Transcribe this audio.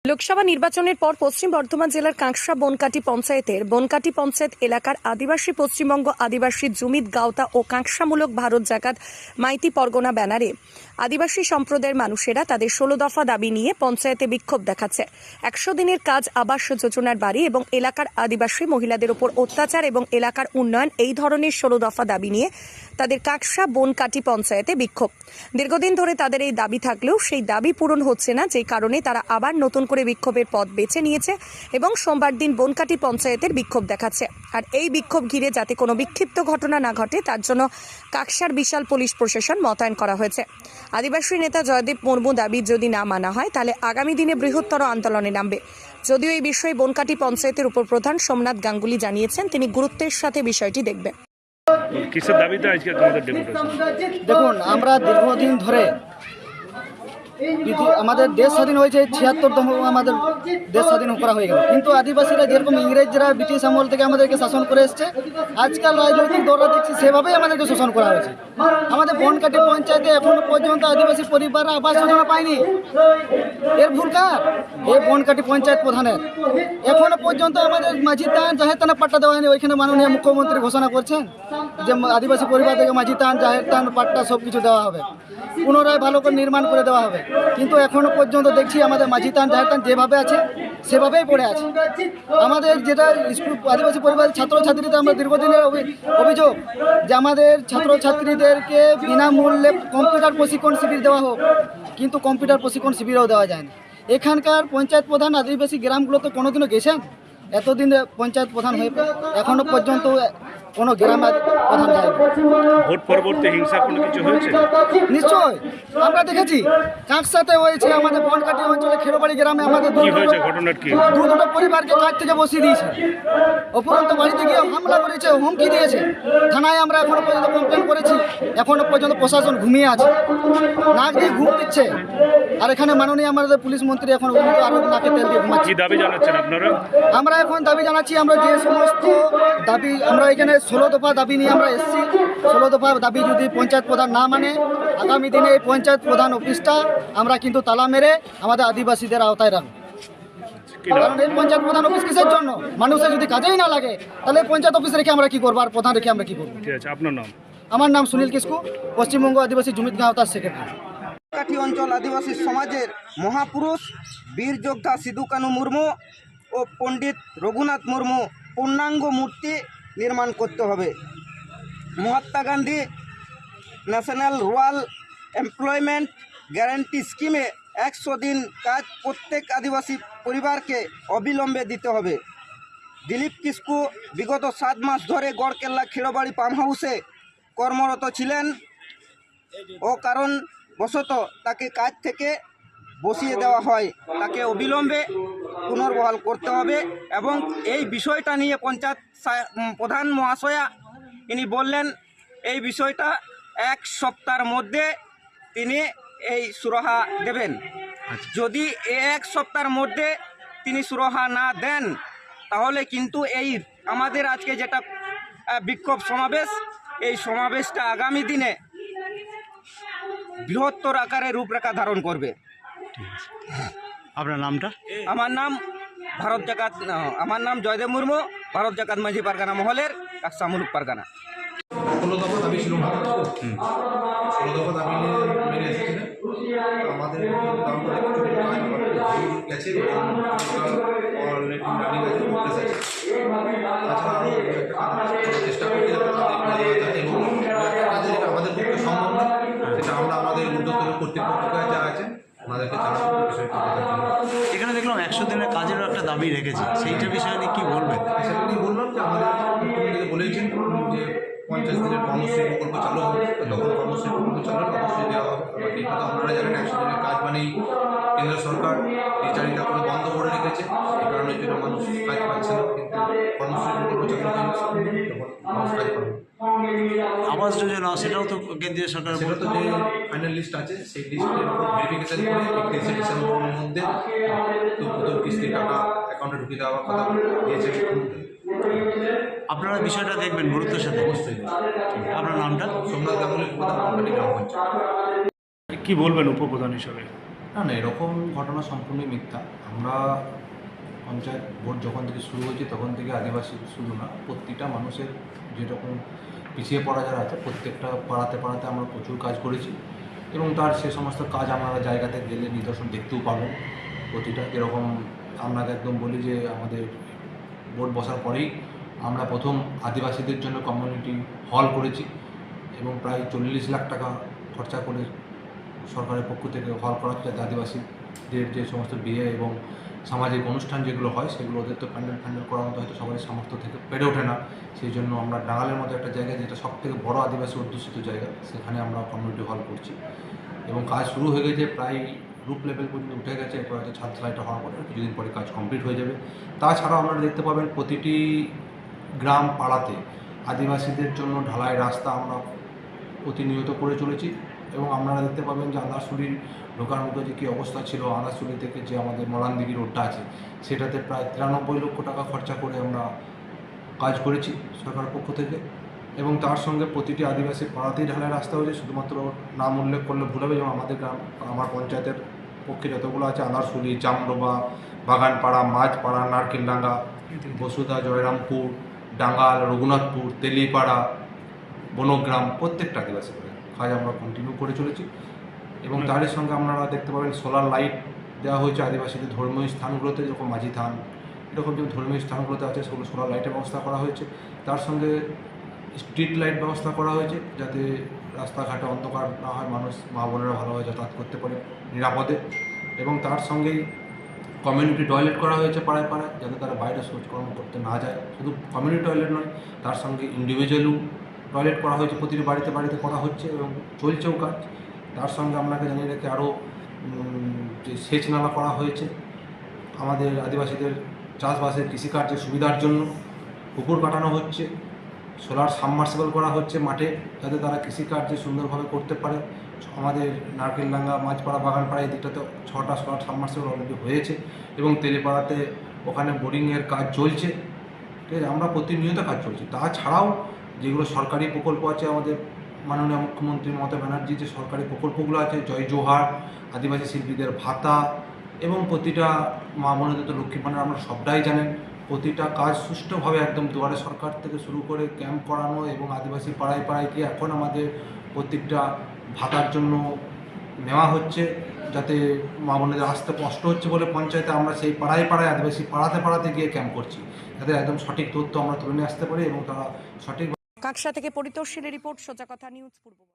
লোকসভা নির্বাচনের পর পশ্চিম বর্ধমান জেলার কাঁকসা বনকাটি পঞ্চায়েতের বনকাটি পঞ্চায়েত এলাকার আদিবাসী পশ্চিমবঙ্গ আদিবাসী জুমিত গাওতা ও কাঁকসামূলক ভারত জাকাত মাইতি পরগনা ব্যানারে আদিবাসী সম্প্রদায়ের মানুষেরা তাদের 16 দফা দাবি নিয়ে পঞ্চায়েতে বিক্ষোভ দেখাচ্ছে। 100 দিনের কাজ, আবাস যোজনার বাড়ি এবং এলাকার আদিবাসী মহিলাদের উপর অত্যাচার এবং এলাকার উন্নয়ন, এই ধরনের 16 দফা দাবি নিয়ে তাদের কাঁকসা বনকাটি পঞ্চায়েতে বিক্ষোভ। দীর্ঘদিন ধরে তাদের এই দাবি থাকলেও সেই দাবি পূরণ হচ্ছে না, যে কারণে তারা আবার নতুন করে বিক্ষোভের পথ বেছে নিয়েছে এবং সোমবার দিন বনকাটি পঞ্চায়েতের বিক্ষোভ দেখাচ্ছে। আর এই বিক্ষোভ ঘিরে যাতে কোনো বিক্ষিপ্ত ঘটনা না ঘটে তার জন্য কাঁকসার বিশাল পুলিশ প্রশাসন মোতায়েন করা হয়েছে। আদিবাসী নেতা জয়দেব মুর্মু দাবি যদি না মানা হয় তাহলে আগামী দিনে বৃহত্তর আন্দোলনে নামবে। যদিও এই বিষয়ে বনকাটি পঞ্চায়েতের উপপ্রধান সোমনাথ গাঙ্গুলি জানিয়েছেন তিনি গুরুত্বের সাথে বিষয়টি দেখবেন। কিসের দাবিতে আজকে তোমাদের ডেপুটেশন? দেখুন, আমরা দীর্ঘদিন ধরে আমাদের দেশ স্বাধীন হয়েছে 76তম আমাদের দেশ স্বাধীন করা হয়ে গেল, কিন্তু আদিবাসীরা যেরকম ইংরেজরা ব্রিটিশ আমল থেকে আমাদেরকে শাসন করে এসছে, আজকাল রাজনৈতিক দলরা দেখছি সেভাবেই আমাদেরকে শোষণ করা হয়েছে। আমাদের বনকাটি পঞ্চায়েতে এখনো পর্যন্ত আদিবাসী পরিবাররা আবাস যোজনা পায়নি। এর ভুল কার? এই বনকাটি পঞ্চায়েত প্রধানের। এখনো পর্যন্ত আমাদের মাঝি তান জাহের তানা পাট্টা দেওয়া হয়নি। ওইখানে মাননীয় মুখ্যমন্ত্রী ঘোষণা করছেন যে আদিবাসী পরিবার থেকে মাঝি তান জাহের তান পাট্টা সব কিছু দেওয়া হবে, পুনরায় ভালো করে নির্মাণ করে দেওয়া হবে। কিন্তু এখনো পর্যন্ত দেখছি আমাদের মাঝি তান জাহের তান যেভাবে আছে সেভাবেই পড়ে আছে। আমাদের যেটা স্কুল আদিবাসী পরিবারের ছাত্রছাত্রীদের আমরা দীর্ঘদিনের অভিযোগ যে আমাদের ছাত্রছাত্রীদেরকে বিনামূল্যে কম্পিউটার প্রশিক্ষণ শিবির দেওয়া হোক, কিন্তু কম্পিউটার প্রশিক্ষণ শিবিরও দেওয়া যায় না। এখানকার পঞ্চায়েত প্রধান আদিবাসী গ্রামগুলোতে কোনোদিনও গেছেন? এতদিন পঞ্চায়েত প্রধান হয়ে এখনো পর্যন্ত কোনো গ্রামের প্রধান যায়নি। ভোট পরবর্তী হিংসা কোনো কিছু হয়েছে? নিশ্চয় আমরা দেখেছি, কাঁকসাতে হয়েছে, আমাদের বনকাটি অঞ্চলে খেরোবাড়ি গ্রামে আমাদের কি হয়েছে, ঘটনার কি? দুটো পরিবারকে কাজ থেকে বসিয়ে দিয়েছে, উপরন্ত বাড়িতে গিয়ে হামলা করেছে, হুমকি দিয়েছে। থানায় আমরা এখনো পর্যন্ত কমপ্লেন করেছি, এখনো পর্যন্ত প্রশাসন ঘুমিয়ে আছে, নাক দিয়ে ঘুম দিচ্ছে। আর এখানে মাননীয় আমাদের পুলিশ মন্ত্রী এখন আরো নাকে তেল দিয়ে ঘুমাচ্ছে। কি দাবি জানাচ্ছেন আপনারা? আমরা এখন দাবি জানাচ্ছি, আমরা যে সমস্ত দাবি আমরা এখানে 16 দফা দাবি নিয়ে আমরা এসেছি, 16 দফা দাবি যদি পঞ্চায়েত প্রধান না মানে আগামী দিনে এই পঞ্চায়েত প্রধান অফিসটা আমরা কিন্তু তালা মেরে আমাদের আদিবাসীদের আওতায় রাখবো। কারণ এই পঞ্চায়েত প্রধান অফিস কিসের জন্য? মানুষের যদি কাজেই না লাগে তাহলে পঞ্চায়েত অফিস রেখে আমরা কি করবো, আর প্রধান রেখে আমরা কি করবো? ঠিক আছে, আপনার নাম? আমার নাম সুনীল কিস্কু, পশ্চিমবঙ্গ আদিবাসী জুমিত গাওতার সেক্রেটারি। কাঠি অঞ্চল আদিবাসী সমাজের মহাপুরুষ বীর যোদ্ধা সিধু কানু মুর্মু ও পণ্ডিত রঘুনাথ মুর্মু পূর্ণাঙ্গ মূর্তি নির্মাণ করতে হবে। Mahatma Gandhi national rural employment guarantee স্কিমে 100 দিন কাজ প্রত্যেক আদিবাসী পরিবারকে অবিলম্বে দিতে হবে। দিলীপ কিস্কু বিগত 7 মাস ধরে গড়কেল্লা খেড়োবাড়ি পাম্প হাউসে কর্মরত ছিলেন ও কারণ বশত তাকে কাজ থেকে বসিয়ে দেওয়া হয়, তাকে অবিলম্বে পুনর্বহাল করতে হবে। এবং এই বিষয়টা নিয়ে পঞ্চায়েত প্রধান মহাশয়া ইনি বললেন এই বিষয়টা 1 সপ্তাহের মধ্যে তিনি এই সুরাহা দেবেন। যদি 1 সপ্তাহের মধ্যে তিনি সুরাহা না দেন তাহলে কিন্তু এই আমাদের আজকে যেটা বিক্ষোভ সমাবেশ, এই সমাবেশটা আগামী দিনে বৃহত্তর আকারে রূপরেখা ধারণ করবে। আপনার নামটা? আমার নাম জয়দেব মুর্মু, ভারত জাকাত মাঝি পারগানা মহলের কাকসামূলক পারগানা। 16 দফা দাবি ছিল না, 16 দফা দাবি মেনে এসেছিলেন। আমাদের গেছে অলরেডি রানিং আছে, প্রোগ্রেস আছে। তাছাড়া আরও চেষ্টা করতে এবং আমাদের পক্ষে সম্ভব না, সেটা আমরা আমাদের ঊর্ধ্বতন কর্তৃপক্ষের যা আছে ওনাদেরকে জানাবো বিষয়টি। এখানে দেখলাম 100 দিনের কাজেরও একটা দাবি রেখেছে, সেইটা বিষয়ে নিয়ে কী বলবেন? সেটা নিয়ে বললাম যে আমাদের মুখ্যমন্ত্রী বলেছেন যে 50 দিনের কর্মশ্রী প্রকল্প চালু হবে, তখন কর্মশ্রী প্রকল্প চালু হবে, অবশ্যই দেওয়া হবে। কিন্তু আপনারা জানেন 100 দিনের কাজ মানেই কেন্দ্র সরকার এই চাকরিটা করে বন্ধ করে রেখেছে, এই কারণের জন্য মানুষ কাজ পাচ্ছে না। কিন্তু কর্মশ্রী প্রকল্প চালু হয়ে মানুষ কাজ পাবে। আবাস যোজনা সেটাও তো কেন্দ্রীয় সরকার, সেটা তো যে ফাইনাল লিস্ট আছে সেই লিস্টের উপর ভেরিফিকেশন করে 31শে ডিসেম্বরের মধ্যে তো প্রথম কিস্তির টাকা অ্যাকাউন্টে ঢুকিয়ে দেওয়ার কথা দিয়েছে মুখ্যমন্ত্রী। আপনারা বিষয়টা দেখবেন গুরুত্বের সাথে? অবশ্যই। আপনার নামটা? সোমনাথ গাঙ্গুলি, প্রধান বনকাটি গ্রাম পঞ্চায়েত। কি বলবেন উপপ্রধান হিসাবে? না, এরকম ঘটনা সম্পূর্ণই মিথ্যা। আমরা পঞ্চায়েত ভোট যখন থেকে শুরু হয়েছে তখন থেকে আদিবাসী শুধু না প্রত্যেকটা মানুষের যেরকম পিছিয়ে পড়া যারা আছে প্রত্যেকটা পাড়াতে পাড়াতে আমরা প্রচুর কাজ করেছি এবং তার সে সমস্ত কাজ আপনারা জায়গাতে গেলে নিদর্শন দেখতেও পাবেন প্রতিটা। যেরকম আপনাকে একদম বলি যে আমাদের ভোট বসার পরেই আমরা প্রথম আদিবাসীদের জন্য কমিউনিটি হল করেছি এবং প্রায় 40 লাখ টাকা খরচা করে সরকারের পক্ষ থেকে হল করা হচ্ছে, যাতে আদিবাসীদের যে সমস্ত বিয়ে এবং সামাজিক অনুষ্ঠান যেগুলো হয় সেগুলো ওদের তো প্যান্ডেল করার মতো হয়তো সবারই সামর্থ্য থেকে পেরে ওঠে না। সেই জন্য আমরা ডাঙালের মতো একটা জায়গা, যেটা সবথেকে বড় আদিবাসী অধ্যুষিত জায়গা, সেখানে আমরা কমিউনিটি হল করছি এবং কাজ শুরু হয়ে গেছে, প্রায় রুপ লেভেল পর্যন্ত উঠে গেছে। এরপর হয়তো ছাদ ঢালাইটা হওয়ার পরে কিছুদিন পরে কাজ কমপ্লিট হয়ে যাবে। তাছাড়াও আপনারা দেখতে পাবেন প্রতিটি গ্রাম পাড়াতে আদিবাসীদের জন্য ঢালাই রাস্তা আমরা প্রতিনিয়ত করে চলেছি এবং আপনারা দেখতে পাবেন যে আন্দারসুলির ঢোকার মতো যে কী অবস্থা ছিল, আন্দারসুলি থেকে যে আমাদের মলানদিঘি রোডটা আছে সেটাতে প্রায় 93 লক্ষ টাকা খরচা করে আমরা কাজ করেছি সরকারের পক্ষ থেকে এবং তার সঙ্গে প্রতিটি আদিবাসী পাড়াতেই ঢালাই রাস্তা হয়েছে। শুধুমাত্র নাম উল্লেখ করলে ভুল হবে, যেমন আমাদের গ্রাম, আমার পঞ্চায়েতের পক্ষে যতগুলো আছে আন্দারসুলি, জামডোবা, বাগানপাড়া, মাঝপাড়া, নারকেলডাঙ্গা, বসুধা, জয়রামপুর, ডাঙ্গাল, রঘুনাথপুর, তেলিপাড়া, বনগ্রাম, প্রত্যেকটা আদিবাসী কাজ আমরা কন্টিনিউ করে চলেছি এবং তারই সঙ্গে আপনারা দেখতে পাবেন সোলার লাইট দেওয়া হয়েছে আদিবাসীদের ধর্মীয় স্থানগুলোতে, যেরকম মাঝি থান এরকম যে ধর্মীয় স্থানগুলোতে আছে সেগুলো সোলার লাইটের ব্যবস্থা করা হয়েছে। তার সঙ্গে স্ট্রিট লাইট ব্যবস্থা করা হয়েছে যাতে রাস্তাঘাটে অন্ধকার না হয়, মানুষ মা বোনেরা ভালোভাবে যাতায়াত করতে পারে নিরাপদে এবং তার সঙ্গেই কমিউনিটি টয়লেট করা হয়েছে পাড়ায় পাড়ায়, যাতে তারা বাইরে শৌচকর্ম করতে না যায়। শুধু কমিউনিটি টয়লেট নয়, তার সঙ্গে ইন্ডিভিজুয়ালও টয়লেট করা হয়েছে, প্রতিটি বাড়িতে বাড়িতে করা হচ্ছে এবং চলছেও কাজ। তার সঙ্গে আপনাকে জানিয়ে রেখে আরও যে সেচ নালা করা হয়েছে আমাদের আদিবাসীদের চাষবাসের কৃষিকার্যের সুবিধার জন্য, পুকুর কাটানো হচ্ছে, সোলার সাবমার্সিবল করা হচ্ছে মাঠে, যাতে তারা কৃষিকার্য সুন্দরভাবে করতে পারে। আমাদের নারকেলডাঙ্গা, মাঝপাড়া, বাগানপাড়া এই দিকটাতে 6টা সোলার সাবমার্সিবল অলরেডি হয়েছে এবং তেলিপাড়াতে ওখানে বোরিংয়ের কাজ চলছে। ঠিক আছে, আমরা প্রতিনিয়ত কাজ চলছে। তাছাড়াও যেগুলো সরকারি প্রকল্প আছে, আমাদের মাননীয় মুখ্যমন্ত্রী মমতা ব্যানার্জি যে সরকারি প্রকল্পগুলো আছে, জয় জোহার, আদিবাসী শিল্পীদের ভাতা এবং প্রতিটা মা বোনেদের তো লক্ষ্মী ভাণ্ডার আমরা সবটাই জানেন, প্রতিটা কাজ সুষ্ঠুভাবে একদম দুয়ারে সরকার থেকে শুরু করে ক্যাম্প করানো এবং আদিবাসী পাড়ায় পাড়ায় গিয়ে এখন আমাদের প্রত্যেকটা ভাতার জন্য নেওয়া হচ্ছে, যাতে মা বোনেদের আসতে কষ্ট হচ্ছে বলে পঞ্চায়েতে আমরা সেই পাড়ায় পাড়ায় আদিবাসী পাড়াতে পাড়াতে গিয়ে ক্যাম্প করছি, যাতে একদম সঠিক তথ্য আমরা তুলে নিয়ে আসতে পারি এবং তারা সঠিক। কাঁকসা থেকে পরিতোষ শীলের রিপোর্ট, সোজা কথা নিউজ পূর্ব।